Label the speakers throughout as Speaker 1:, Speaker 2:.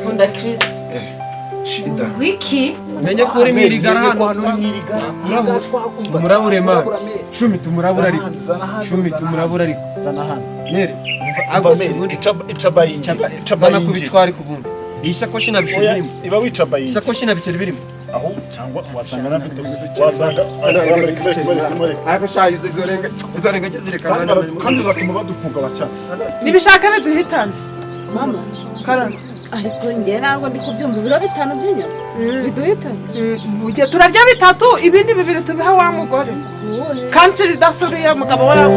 Speaker 1: Nkunda Chris.
Speaker 2: Shida.
Speaker 1: Wiki.
Speaker 3: Menye kuri mirigara hano. Murabure ma. Shumi tumurabura ariko. Shumi tumurabura ariko.
Speaker 2: Zana hano.
Speaker 3: Nere.
Speaker 2: Icabayi.
Speaker 3: Zana kubitwari kubuntu. Isakoshi nabiceri birimo.
Speaker 2: Iba wicabayi.
Speaker 3: Isakoshi nabiceri birimo.
Speaker 2: Aho cyangwa wasanga nafite wasanga ariko shayize zorenga zirekana kandi zatuma badufunga bacana
Speaker 4: nibishaka ne duhitana
Speaker 1: Mama.
Speaker 4: Karani
Speaker 1: Ariko ngiye ntabwo ndi kubyumva ibiro 5 by'inyama. Biduhitana.
Speaker 4: Mugiye turarya 3 ibindi 2 tubiha wa mugore. Kanseri dasuriye mugabo wawe.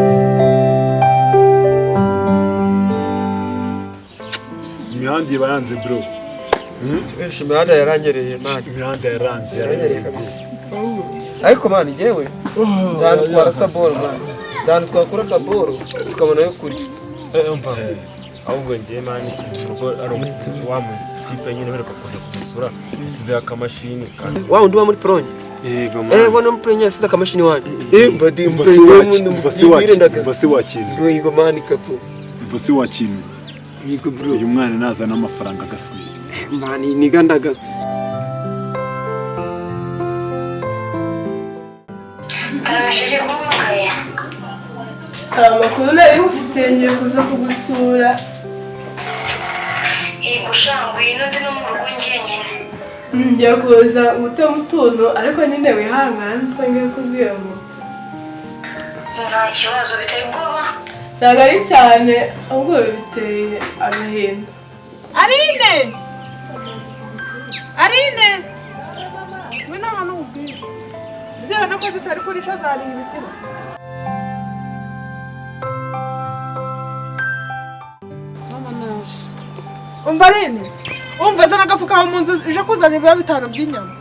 Speaker 2: imihanda iba yanze bro.
Speaker 3: Imihanda yaranyereye nani.
Speaker 2: Imihanda yaranyereye kabisa.
Speaker 3: Ariko mani jewe nzantwara saboro mani. Nzantwakura kaboro tukabona yo kuri. Umva. Ahubwo ngiye mani ubwo ari umuti wamwe tipe nyine uheruka kuza kusura isize akamashini kandi wa undi wa muri pronye bone mprenye asize akamashini waje mbadi
Speaker 2: mbasi wakintu
Speaker 3: yego mani kapo
Speaker 2: mbasi wakintu
Speaker 3: yego bro
Speaker 2: uyu mwana nazana amafaranga agasubira
Speaker 3: mani nigandagaza
Speaker 5: Karashije kumukaya.
Speaker 6: Amakuru nari mufite ngiye kuza kugusura.
Speaker 5: Igushanguye n'undi no mu rugo ngenyine.
Speaker 6: Ngiye kuza gute mutuntu ariko nyine wihangana twongeye kubwira ngo
Speaker 5: Nta kibazo biteye ubwoba.
Speaker 6: ntabwo ari cyane ahubwo biteye agahinda.
Speaker 4: Arine wina hano ubwire zera nako zitari kurisha zari ibikira umva Arine umva zana agafuka mu nzu uje kuzana ibiro 5 by'inyama.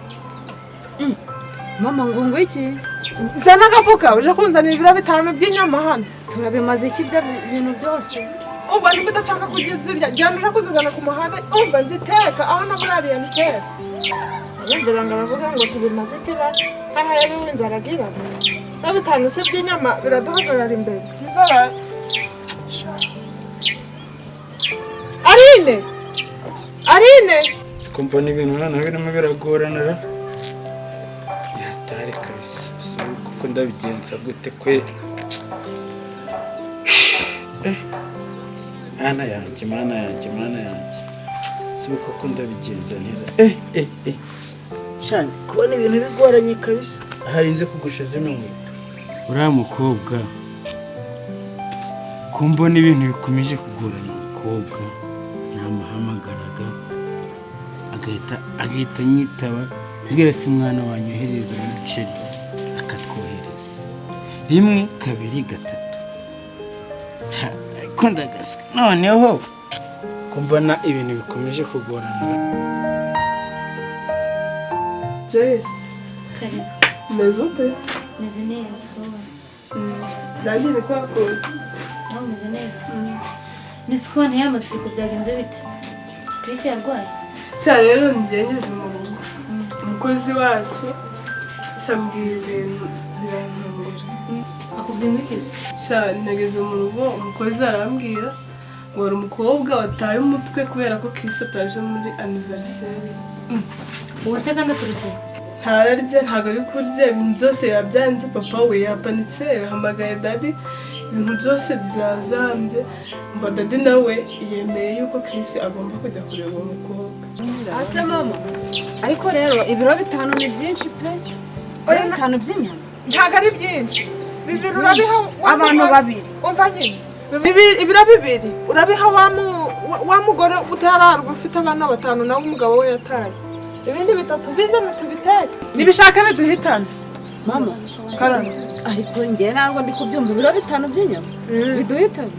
Speaker 1: Mama ngo iki?
Speaker 4: Zana agafuka uje kunzana ibiro 5 by'inyama hano.
Speaker 1: Turabimaze iki bya bintu byose?
Speaker 4: Umva niba udashaka kugizirya jyana uje kuzizana ku muhanda umva nziteka aho naburiye ni kera. Yumvira ngo aravuga ngo tubimaze kera aha yari winzaragira. Na 5 se by'inyama biraduhagarara imbere. Nzara Arine
Speaker 7: Sikumbona ibintu hano birimo biragorana yatari kabisa kuko ndabigenza gute kwe mana yanjye sibuka ko ndabigenza neza shani kubona ibintu bigoranye kabisa harinze kugusha zino nkweto uriya mukobwa kumbona ibintu bikomeje kugorana umukobwa namuhamagaraga agahita nyitaba mbwira si mwana wanyohereza umuceri akatwohereza 1 2 3 ko ndagaswe noneho kumbona ibintu bikomeje kugorana.
Speaker 6: Joyce
Speaker 1: Karibu.
Speaker 6: umeze ute?
Speaker 1: Meze neza wowe.
Speaker 6: Nanjye ni kwa kode.
Speaker 1: Nawe meze neza. Nisikuwa ntiyamatsiko byagenze bite? Chris yarwaye.
Speaker 6: Sha rero ngiye ngeze mu rugo. Umukozi wacu sambwiye ibintu birantungura.
Speaker 1: Akubwiye ngikize.
Speaker 6: Sha nageze mu rugo umukozi arambwira ngo ari umukobwa wataye umutwe kubera ko Chris ataje muri anniversaire.
Speaker 1: Uwo se kandi aturutse?
Speaker 6: Ntararya ntabwo ari kurya ibintu byose yabyanze papa we yapanitse yahamagaye daddy ibintu byose byazambye umva daddy nawe yemeye yuko Chris agomba kujya kureba uwo mukobwa.
Speaker 1: Ase mama. Ariko rero ibiro 5 ni byinshi pe. Oya 5 by'inyama.
Speaker 4: Ntago ari byinshi. Bibiri urabiha
Speaker 1: abantu babiri.
Speaker 4: Umva nyine. Ibiro 2 urabiha wa mugore utararwa ufite abana 5 nawe umugabo we yataye. Ibindi 3 bizana tubiteke. Nibishaka ne duhitana.
Speaker 1: Mama.
Speaker 4: Karani
Speaker 1: Ariko ngiye ntabwo ndi kubyumva ibiro 5 by'inyama. Biduhitana.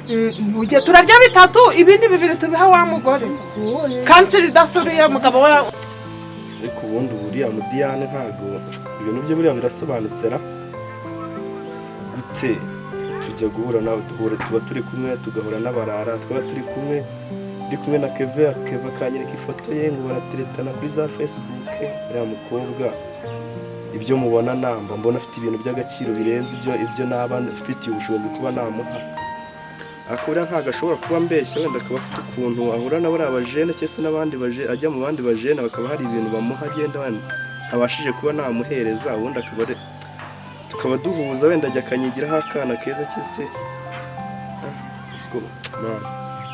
Speaker 4: mugiye turarya 3 ibindi 2 tubiha wa mugore. Kanseri dasuriye mugabo we
Speaker 8: ariko ubundi buriya Mudiyane ntago ibintu bye buriya birasobanutse ra gute tujya guhura nawe tuba turi kumwe tugahura n'abarara twaba turi kumwe ndi kumwe na Keva kanyereka ifoto ye ngo barateretana kuri za Facebook uriya mukobwa ibyo mubona namba mbona afite ibintu by'agaciro birenze ibyo naba mfitiye ubushobozi kuba namuha akura ntago ashobora kuba mbeshya wenda akaba afite ukuntu ahura na buriya bajene cyangwa se n'abandi ajya mu bandi bajene bakaba hari ibintu bamuha agenda ntabashije kuba namuhereza ubundi tukaba duhuza wenda ajya akanyigiraho akana keza cyangwa se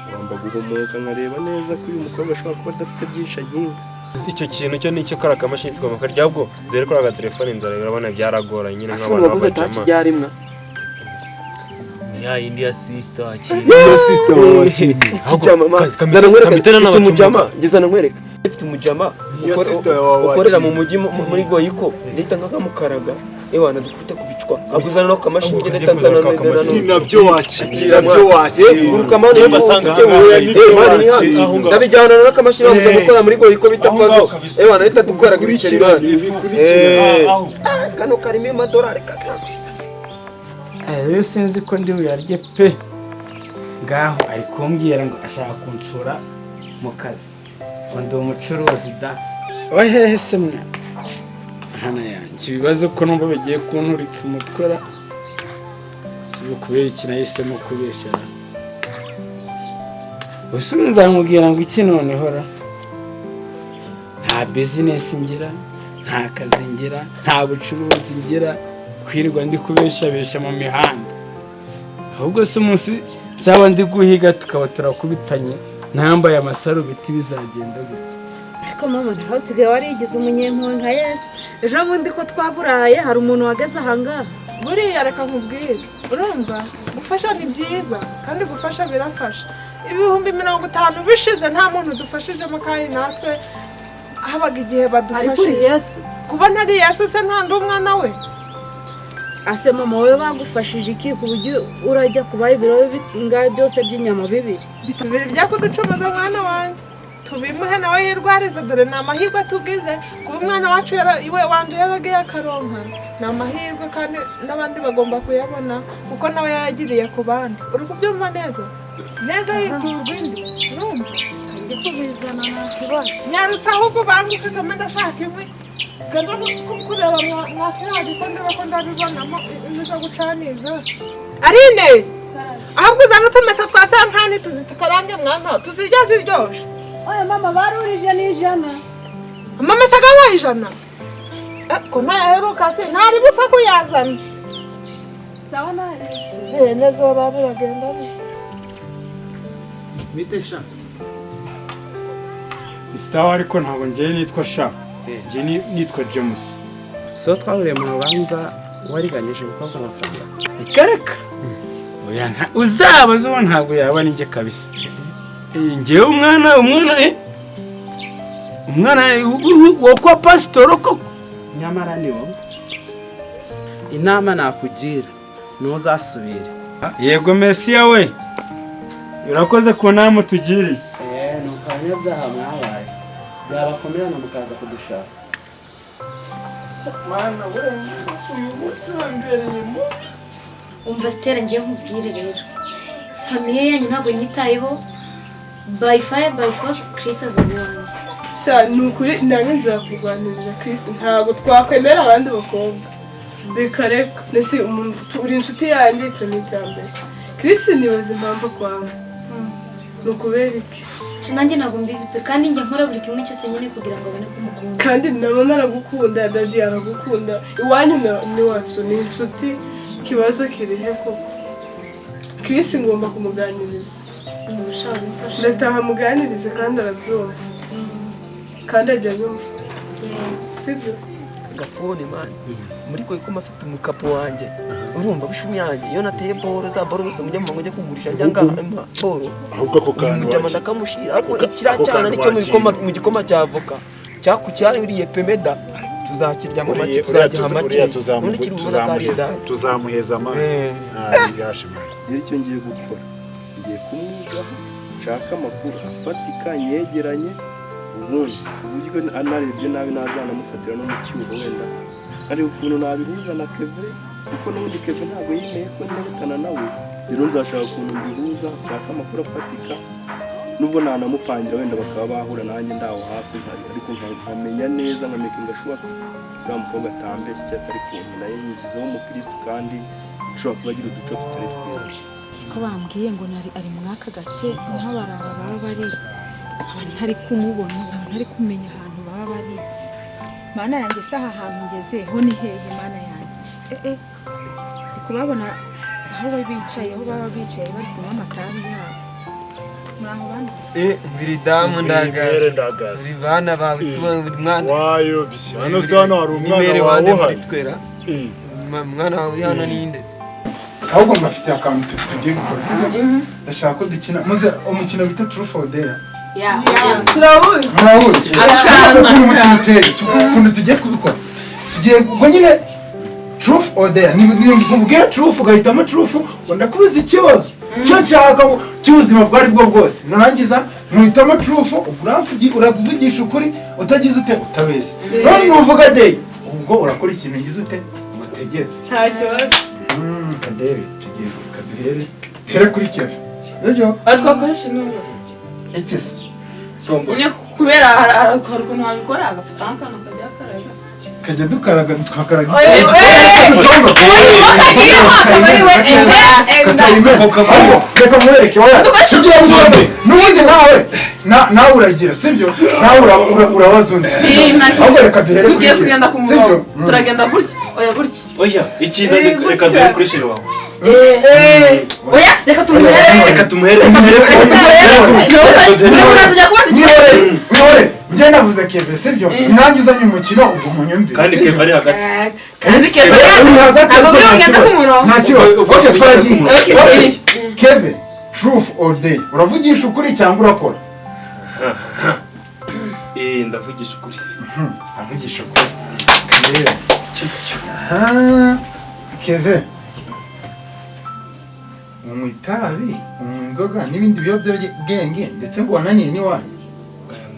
Speaker 8: ngomba guhumuka nkareba neza ko uyu mukobwa ashobora kuba adafite byinshi ankinga.
Speaker 3: icyo kintu cyo nicyo kari akamashini tugomba karya ahubwo dore ko agatelefone inzara urabona byaragoranye nyine nk'abantu
Speaker 9: waguze taki ryarimwa
Speaker 3: ya India sister
Speaker 9: ngizana nkwereka ifite umujama ukorera mu mujyi muri Goyiko ndita nk'akamukaraga ewana dukubita kubicwa aguzana no kamashini ngene tanzana
Speaker 2: nabyo wakira
Speaker 9: urukamano basanga ndabijyana no kamashini bavuga gukora muri Goyiko bita pazo ewana leta dukora gibiceri bandi kano karimo amadolari kagase
Speaker 7: rero sinzi ko ndi buyarye pe ngaho ari kumbwira ngo ashaka kunsura mu kazi ngo ndi umucuruzi da wahehe se mwana hana yanjye ibibazo ko numva bagiye kunturitsa umutwara si ukubera iki nahisemo kubeshyara gusa nzamubwira ngo iki noneho ra nta bizinesi ngira nta kazi ngira nta bucuruzi ngira kwirirwa ndi kubeshabesha mu mihanda ahubwo se umunsi nzaba ndi guhiga tukaba turakubitanye ntambaye amasarubeti bizagenda gute
Speaker 1: ariko mama ntihasigaye warigize umunyempuhwe nka Yesu ejo bundi ko twaburaye hari umuntu wageze ahangaha
Speaker 4: buriya reka nkubwire urumva gufasha ni byiza kandi gufasha birafasha 50 bishize nta muntu dufashijemo kandi natwe habaga igihe badufashije kuba ntari Yesu se nta ndumwana we
Speaker 1: ase mama we bagufashije iki ku buryo urajya kubaye ibiro bingahe byose by'inyama bibiri
Speaker 4: byakuducomoza mwana wanjye tubimuhe nawe yirwariza dore ni amahirwe tugize kuba umwana wacu iwe wanje yaragiye akaronka ni amahirwe kandi n'abandi bagomba kuyabona kuko nawe yayagiriye ku bandi uri kubyumva neza yiturwa indi urumva kandi kubizana nta kibazo nyarutse ahubwo banguke kame ndashaka inkwi ganda kureba mwakira gikonde bakunda bibonamo ibiza gucaniza Arine ahubwo uzana utumesa twa sankani tuzitukarange mwana tuzirya ziryoshe
Speaker 1: oya mama barurije n'ijana
Speaker 4: mama saga wayijana ko naheruka se ntari bupfa kuyazana
Speaker 1: sawa nahe
Speaker 4: zene zora biragenda
Speaker 7: bitesha istawa ariko ntabwo ngiye nitwa sha ngiye nitwa James so twahuriye mu rubanza wariganyije gukora amafaranga ikareka oya uzabazo ntabwo yaba ninjye kabisa ngiye umwana wo kwa pastor ko nyamara ni wowe inama nakugira ntuzasubire yego Mesiya we urakoze ku nama tugiriye nukanya byaha mwabaye byabakomerana mukaza kudushaka mwana we uyu munsi wambereye mu
Speaker 1: umva Stella ngiye nkubwire rero famiye yanyu ntabwo nyitayeho by fire by force Chris azabiwanjye
Speaker 6: sha nukuri nanjye nzakurwanirira Chris ntabwo twakwemera abandi bakobwa reka nese umuntu uri inshuti yanjye icyo ni icyambere Chris nibaza impamvu kwawe nukubera iki
Speaker 1: nanjye ntabwo mbizi pe kandi njye nkora buri kimwe cyose nyine kugira ngo abone ko mukunda
Speaker 6: kandi na mama aragukunda dadi aragukunda iwanyu ni wacu ni inshuti ikibazo kirihe koko Chris ngomba kumuganiriza ndataha muganirize kandi arabyumva kandi ajya nyumva sibyo
Speaker 9: agafone mani muri Goyiko mafite umukapo wanjye urumva bishumi yanjye iyo nateye boro za boro zose mujya mu kugurisha njya boro
Speaker 2: ahubwo ko kantu
Speaker 9: njya ndakamushira ariko ikiracyana nicyo mu gikoma cya avoka cyakucyariye pemeda tuzakirya mu make tuzagiha make
Speaker 2: tuzamuheza amana yashimye
Speaker 8: rero icyo ngiye gukora ngiye kumwigaho nshaka amakuru afatika yegeranye ubundi uburyo anarebye nabi nazanamufatira no mu cyuho wenda ari ukuntu nabihuza na Kevin kuko n'ubundi Kevin ntabwo yemeye ko ndabitana nawe rero nzashaka ukuntu mbihuza nshaka amakuru afatika nubwo nanamupangira wenda bakaba bahura nanjye ndaho hafi ariko nkamenya neza nkamenya ngashoboka bwa mukobwa atambeshye cyangwa atari kuntu naye nyigizeho umukristo kandi ashobora kuba agira uduco tutari twiza
Speaker 10: bambwiye ngo ari mu aka gace niho barara baba bari, abantu ntari kumubona, abantu ntari kumenya ahantu baba bari. Mana yanjye saha ahantu ngeze ho ni hehe mana yanjye? Ndi kubabona aho bicaye, aho baba bicaye bari kunywa amatabi yabo. Muraho bana?
Speaker 3: Biridamu ndagaza. Uri bana bawe si buri mwana.
Speaker 2: Wayo bishya. Hano sana hari umwana
Speaker 3: wawe muri twera. Mwana wawe uri hano ninde?
Speaker 2: Ahubwo mbafite akantu tugiye gukora sibyo? Ndashaka ko dukina muze umukino bita Truth or Dare.
Speaker 1: Yeah.
Speaker 6: Turabuze.
Speaker 2: Umukino uteye. Ukuntu tugiye kubikora. Tugiye ngo nyine Truth or Dare. Ni nkubwira truth ugahitamo truth wenda kubuza ikibazo. Cyo nshaka cy'ubuzima bwari bwo bwose. Narangiza nuhitamo truth uravugisha ukuri utagize ute utabeshya. None nuvuga Dare. Ubwo urakora ikintu ngize ute utegetse.
Speaker 6: Nta kibazo.
Speaker 2: Kadere tugiye kaduhere. Here kuri Kevin. Nibyo?
Speaker 1: Twakoresha n'ubundi.
Speaker 2: Ikisi.
Speaker 1: Unya kubera hari ukuntu wabikora agafata akantu kajya karaga.
Speaker 2: Kajya dukaraga twakaraga. Reka mwereke waya. Nubundi nawe uragira sibyo? Nawe urabaza undi. Ahubwo reka duhere
Speaker 1: tugiye kugenda ku murongo. Turagenda gutya. Oya gutya.
Speaker 8: Oya ikiza reka duhere kuri sheri wawe.
Speaker 1: Oya reka tumuhere.
Speaker 2: Njye navuze Kevin sibyo? Ntangizanye umukino ubwo munyumvire.
Speaker 8: Kandi Kevin ari hagati.
Speaker 1: Kandi Kevin ari hagati.
Speaker 2: Nta kibazo. Okay twagiye. Kevin, Truth or Dare. Uravugisha ukuri cyangwa urakora?
Speaker 8: Ndavugisha ukuri.
Speaker 2: Avugisha ukuri. Kevin. Unywa itabi, unywa inzoga n'ibindi biyobyabwenge ndetse ngo wananiye n'iwanyu.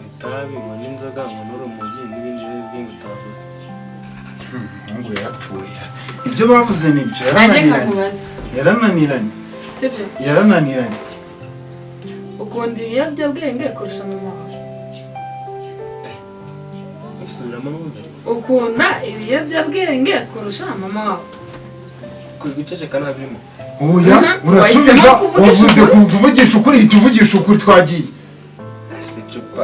Speaker 8: Itabi ngo n'inzoga ngo n'urumogi n'ibindi biyobyabwenge utavuze.
Speaker 2: Ngo yapfuye. Ibyo bavuze nibyo yarananiranye.
Speaker 1: Sibyo?
Speaker 2: Yarananiranye.
Speaker 1: Ukunda ibiyobyabwenge kurusha mama wawe.
Speaker 8: Usubiramo n'ubundi.
Speaker 1: Ukunda ibiyobyabwenge kurusha mama wawe.
Speaker 8: Kwigiceceka ntabirimo.
Speaker 2: Oya, urasubiza uvuze kuvugisha ukuri tuvugisha ukuri twagiye.
Speaker 8: Si icupa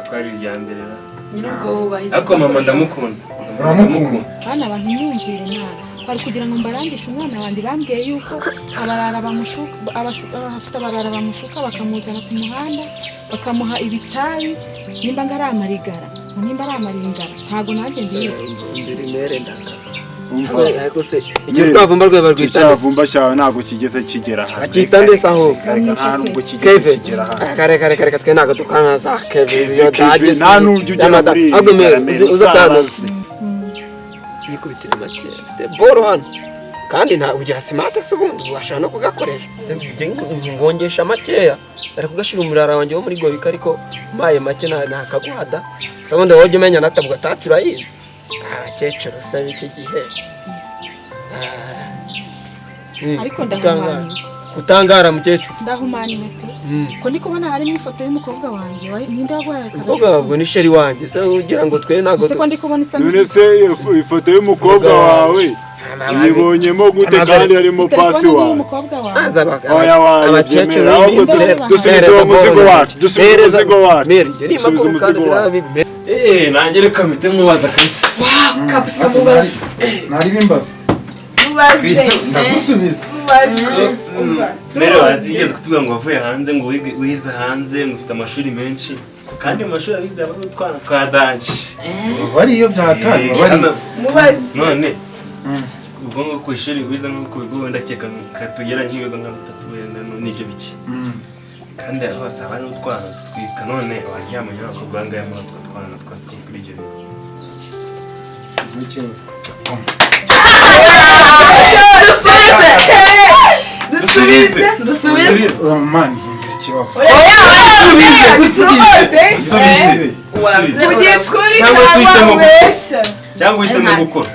Speaker 8: kwari irya mbere ra.
Speaker 1: Nyirubwo bahita.
Speaker 8: Ako mama ndamukunda.
Speaker 10: Bana abantu mwumvire mwana. Bari kugira ngo mbarangishe umwana wandi bambwiye yuko abarara bamushuka abafite abarara bamushuka bakamuzana ku muhanda bakamuha ibitabi nimba ngari amarigara nimba ari amaringara ntago nanjye ndizi
Speaker 3: Ndiri mere ndakaza. Ariko se icyo twavumba rwe barwitanda.
Speaker 2: Cyavumba cyawe ntago kigeze kigera hano.
Speaker 3: Akitande saho.
Speaker 2: Nta nubwo kigeze kigera hano.
Speaker 3: Kare twe ntago dukana za Kevin yo dageze.
Speaker 2: Nta nujye ujya muri.
Speaker 3: Agomera uzatanaze. Yikubitira make. Afite boro hano. Kandi nta ugira smart se ubundi washaka no kugakoresha. Ngongesha makeya. Ari kugashira umurara wanjye wo muri Gobika ariko maye make nta kaguhada. Sabundi woje menya natabwa tatura yize. Abakecuru sabe iki gihe.
Speaker 10: Ariko ndahumanye.
Speaker 3: Kutangara mukecuru.
Speaker 10: Ndahumanye pe. Ko ndiko bana harimo ifoto y'umukobwa wanjye. Ninde wagwaye akaga?
Speaker 3: Umukobwa wawe ni sheri wanjye. Se ugira ngo twe nago.
Speaker 10: Se ko ndiko bona isa.
Speaker 2: None se ifoto y'umukobwa wawe. Yibonyemo gute kandi harimo pasi wawe. Oya wawe.
Speaker 3: Abakecuru
Speaker 2: dusubize umuzigo wacu. Dusubize umuzigo wacu.
Speaker 8: Nanjye reka mpite mubaza Chris.
Speaker 1: Kabisa mubaza.
Speaker 2: Nari bimbaza. Ndagusubiza.
Speaker 8: Rero batigeze kutubwira ngo wavuye hanze ngo wize hanze ngo ufite amashuri menshi kandi amashuri abize aba utwana kwa danje.
Speaker 2: Bari iyo byahatanye
Speaker 8: mubaze. None ubwo ngo ku ishuri wize no ku bigo ndakeka katugera nk'ibigo nka 3 wenda n'ibyo biki. Kandi hose abari utwana twika none waryamanye nako bangaya mu twana twase kuri ibyo bigo. Dusubize.
Speaker 2: Man, hindura ikibazo.
Speaker 8: Cyangwa uhitamo gukora.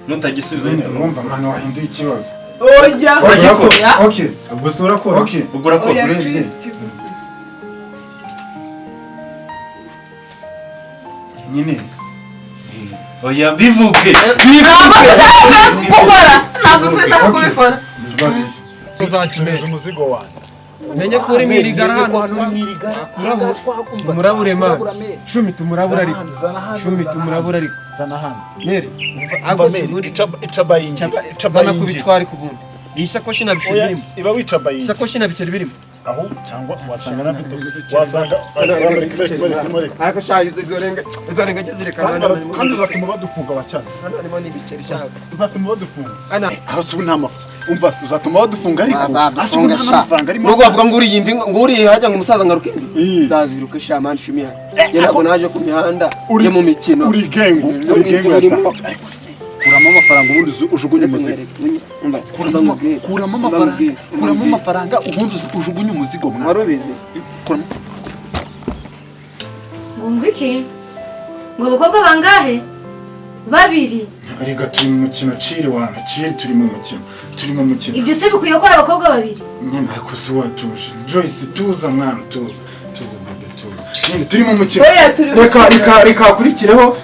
Speaker 8: Nutagisubiza uhitamo.
Speaker 2: Wumva man wahinduye ikibazo.
Speaker 8: Uragikora.
Speaker 2: Okay. Ubwo se urakora.
Speaker 8: Okay. Ubwo urakora.
Speaker 2: Nyine.
Speaker 8: Oya bivuge.
Speaker 1: Ntabwo ushaka kubikora.
Speaker 3: Uzacumeza
Speaker 2: umuzigo wanjye.
Speaker 3: menye ko uri mwirigara hano tumurabure ma shumi tumurabura ariko shumi tumurabura ariko
Speaker 2: zana hano
Speaker 3: mere
Speaker 2: ava mere ica bayingi
Speaker 3: zana kubitwari kubundi iyi sakoshi nabishye birimo
Speaker 2: iba wica bayingi
Speaker 3: sakoshi nabiceri birimo
Speaker 2: aho cyangwa wasanga nafite wasanga
Speaker 3: ariko shayize izorenga gezirekana
Speaker 2: kandi uzatuma badufunga bacana
Speaker 3: hano harimo n'ibiceri shaka
Speaker 2: uzatuma badufunga
Speaker 3: ana
Speaker 2: aho subu nta mafu umva uzatuma badufunga ariko asubu nta mafaranga arimo
Speaker 3: nuko bavuga ngo uri yimbi ngo uri hajya ngo umusaza ngaruka indi zaziruka shamani shumia je nako naje ku mihanda je mu mikino
Speaker 2: uri gengo ariko se kuramo amafaranga ubundi ujugunye umuzigo kuramo amafaranga ubundi ujugunye umuzigo mwana
Speaker 3: warubizi
Speaker 1: ngo ngwiki ngo abakobwa bangahe babiri
Speaker 2: ariko turi mu mukino ciri wana ciri turi mu mukino
Speaker 1: ibyo se bikwiye ko ari abakobwa babiri
Speaker 2: nyine ariko se watuje Joyce tuza mwana tuza bebe tuza nyine turi mu mukino reka kurikireho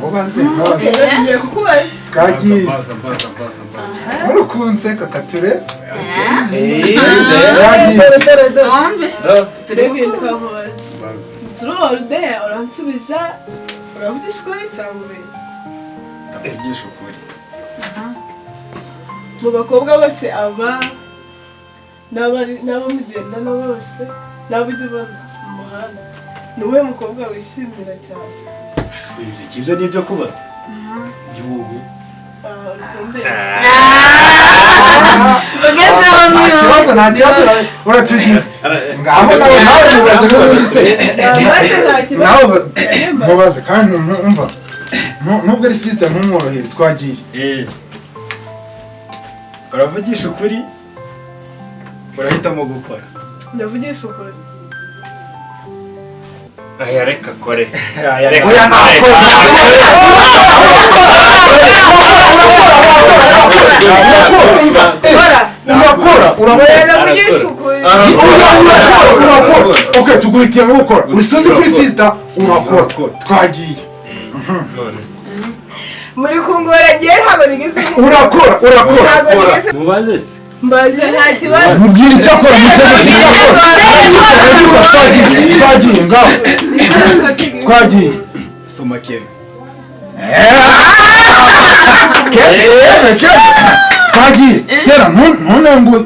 Speaker 2: mubaze kagiye murukunse kakature
Speaker 6: turode uransubiza uravugisha ukuri cyangwa ubeshya
Speaker 2: ndavugisha ukuri
Speaker 6: mu bakobwa bose aba n'abo mugendana bose n'abo ujya ubona mu muhanda ni uwuhe mukobwa wishimira cyane
Speaker 2: ibyo ni ibyo kubaza ni wowe nta kibazo uratugize ngaho nawe mubaze n'ubundi se nawe mubaze kandi umva nubwo ari system ntumworohere twagiye uravugisha ukuri urahitamo gukora
Speaker 6: ndavugisha ukuri
Speaker 3: aya reka kore
Speaker 2: okay tuguhitiyemo gukora urusozi kuri sister urakora twagiye
Speaker 6: muri kungora ngiye ntabwo nigeze
Speaker 2: urakora
Speaker 3: mubaze se
Speaker 6: mbaze nta kibazo
Speaker 2: mubwire icyo akora twagiye ngaho twagiye
Speaker 3: soma keve
Speaker 2: twagiye stera ntunengue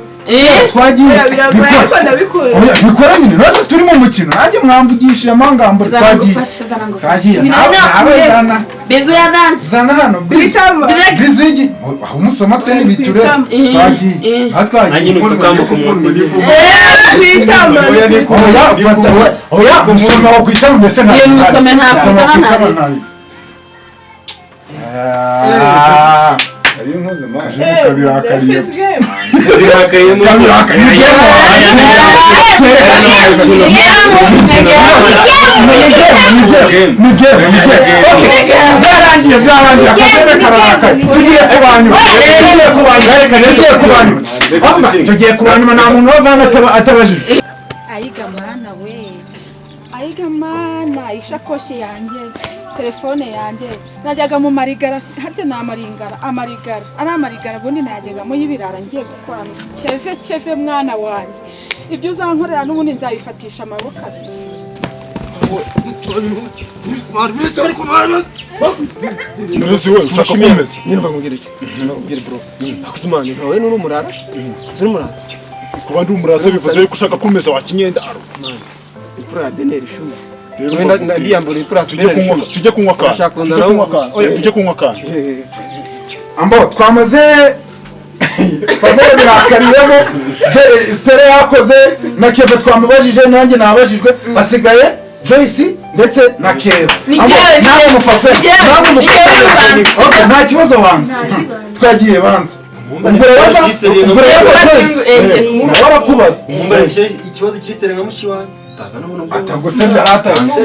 Speaker 2: twagiye bikora nyine rwose turi mu mukino nanjye mwamvugishije amangambo twagiye nawe zana
Speaker 1: bezo ya dance
Speaker 2: zana hano bizu y'igi aho umusoma twe n'ibiture twagiye
Speaker 3: anyine utukambuka umunsi
Speaker 2: oya umusoma wo kwitama mbese ari inkoze maje kabirakariye byarangiye akasebe kararakaye tugiye kubanyuma nta muntu wavana atabajije
Speaker 10: ayiga mana ishakoshi yanjye telefone yanjye najyaga mu marigara harya ni amarigara ari amarigara ubundi najyagamo y'ibirara ngiye gukora keve mwana wanjye ibyo uzankorera n'ubundi nzabifatisha amaboko abiri
Speaker 2: ntuzi we ushaka kumeza
Speaker 3: nimba nkubwira iki nkubwira bro akuzimana ntawe n'uri umurara zuri umurara
Speaker 2: kuba ndi umurasa bivuze yuko ushaka kumeza wa kinyendaro
Speaker 3: imfura ya beneri shuri ndiyambura imfura
Speaker 2: tujye kunywa kandi ambo twamaze birakariyemo Stella yakoze na Keve twamubajije nanjye nabajijwe basigaye Joyce ndetse na Keza nawe mufate nta kibazo wanze twagiye banze warakubaza
Speaker 3: ikibazo kiri sere nka mushi wanjye utazana muno
Speaker 2: atagusebya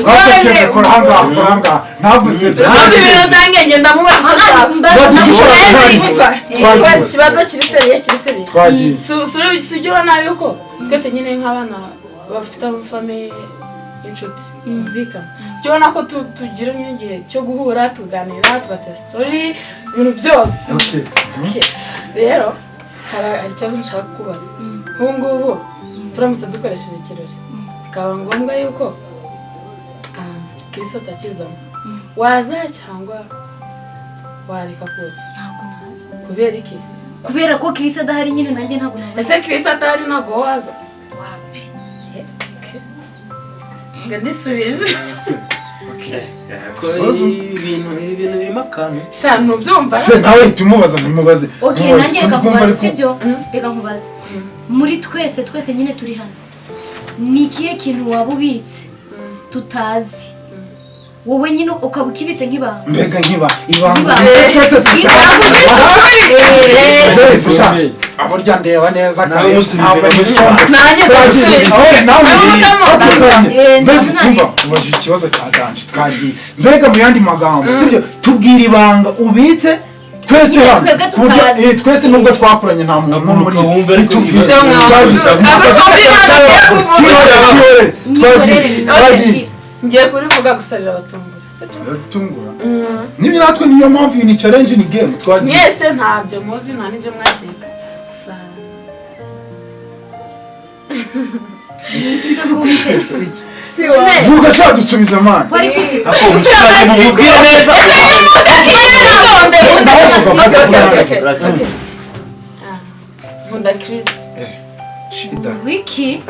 Speaker 2: twatekereje kora hanga ntabwo sebya
Speaker 1: ibintu utangenge ndamubaza ikibazo kiri sere
Speaker 2: twagiye
Speaker 1: sujya ubona yuko twese nyine nk'abana bafite amafamiye
Speaker 6: inshuti yumvikana tubona ko tugira igihe cyo guhura tuganira tugatera story ibintu byose rero hari ikibazo nshaka kubaza nk'ubu ngubu turamutse dukoresheje ikirori bikaba ngombwa yuko Chris atakizamo waza cyangwa wareka kuza
Speaker 1: ntabwo naza
Speaker 6: kubera iki
Speaker 1: kubera ko Chris adahari nyine nanjye ntabwo naza
Speaker 6: ese Chris atari ntabwo waza
Speaker 1: wapi
Speaker 6: ngo ndisubije
Speaker 7: ibintu birimo akantu
Speaker 6: sha ntubyumva
Speaker 2: se nawe tumubaza ntimubaze
Speaker 1: okay nanjye reka nkubaze sibyo reka nkubaze muri twese nyine turi hano ni ikihe kintu waba ubitse tutazi wowe nyine ukaba ukibitse nk'ibanga
Speaker 2: mbega ibanga abo rya ndeba neza
Speaker 8: nawe musubize
Speaker 6: nanjye
Speaker 2: umva ubajije ikibazo cya danje twagiye mbega mu yandi magambo sibyo tubwira ibanga ubitse twese twese nubwo twakuranye nta muntu muri
Speaker 6: ngiye kurivuga gusarira abatungura
Speaker 2: nibyo natwe niyo mpamvu iyi ni challenge ni game twagiye
Speaker 6: mwese ntabyo muzi nta n'ibyo mwakeka gusa
Speaker 2: vuga sha dusubiza amana
Speaker 8: mubwire neza
Speaker 6: nkunda Chris
Speaker 2: shida
Speaker 1: wiki